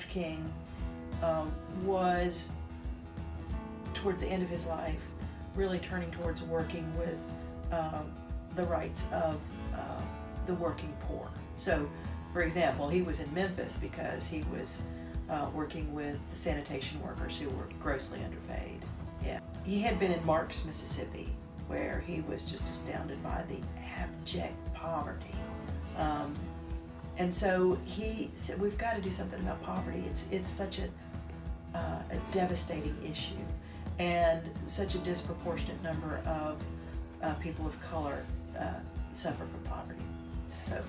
King was, towards the end of his life, really turning towards working with the rights of the working poor. So, for example, he was in Memphis because he was working with the sanitation workers who were grossly underpaid. Yeah. He had been in Marks, Mississippi, where he was just astounded by the abject poverty. And so he said, we've got to do something about poverty. It's such a devastating issue, and such a disproportionate number of people of color suffer from poverty. So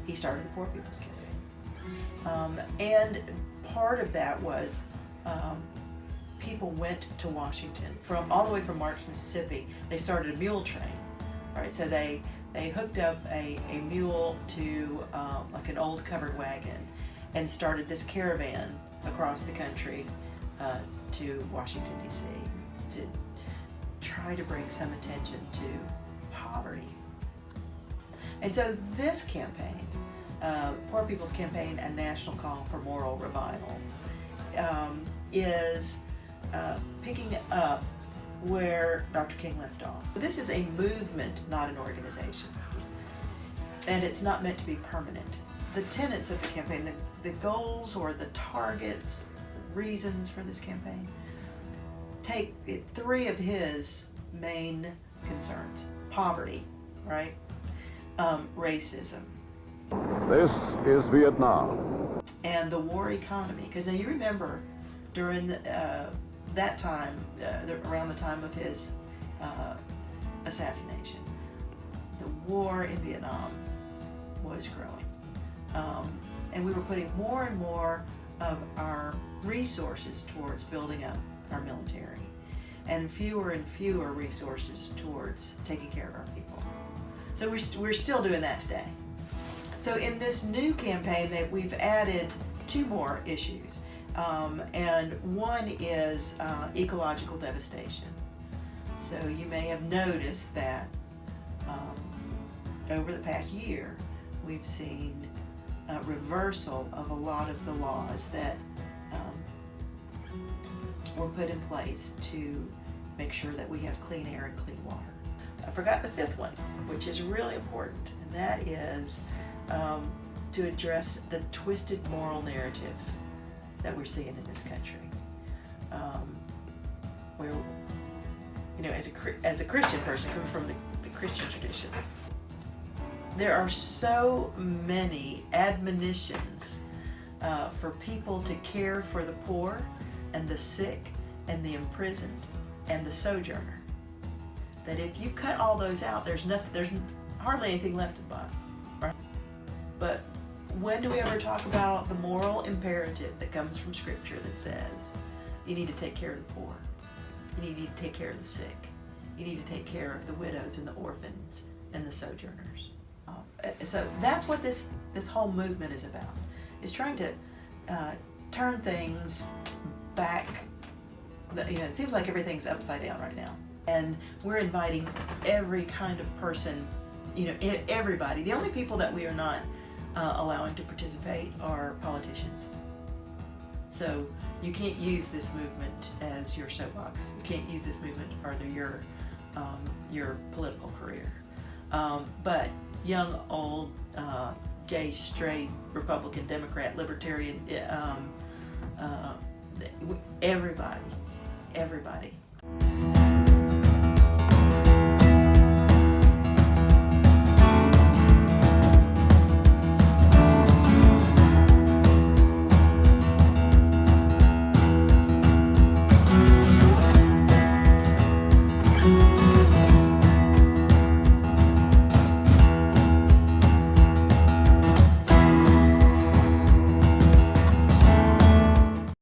he started the Poor People's Campaign. And part of that was people went to Washington from all the way from Marks, Mississippi. They started a mule train, right? So they hooked up a mule to like an old covered wagon and started this caravan across the country to Washington, D.C. to try to bring some attention to poverty. And so this campaign, Poor People's Campaign, A National Call for Moral Revival, is picking up where Dr. King left off. This is a movement, not an organization. And it's not meant to be permanent. The tenets of the campaign, the goals or the targets, the reasons for this campaign, take three of his main concerns. Poverty, right? Racism. This is Vietnam. And the war economy. Because now you remember during that time, around the time of his assassination, the war in Vietnam was growing. And we were putting more and more of our resources towards building up our military, and fewer resources towards taking care of our people. So we're still doing that today. So in this new campaign, that we've added two more issues. And one is ecological devastation. So you may have noticed that over the past year, we've seen a reversal of a lot of the laws that were put in place to make sure that we have clean air and clean water. I forgot the fifth one, which is really important, and that is to address the twisted moral narrative that we're seeing in this country, where, you know, as a Christian person coming from the Christian tradition, there are so many admonitions for people to care for the poor and the sick and the imprisoned and the sojourner, that if you cut all those out, there's hardly anything left to buy, right? But when do we ever talk about the moral imperative that comes from Scripture that says you need to take care of the poor, you need to take care of the sick, you need to take care of the widows and the orphans and the sojourners? So that's what this whole movement is about. It's trying to turn things back. You know, it seems like everything's upside down right now, and we're inviting every kind of person. You know, everybody. The only people that we are not allowing to participate are politicians. So you can't use this movement as your soapbox. You can't use this movement to further your political career. But young, old, gay, straight, Republican, Democrat, Libertarian, everybody.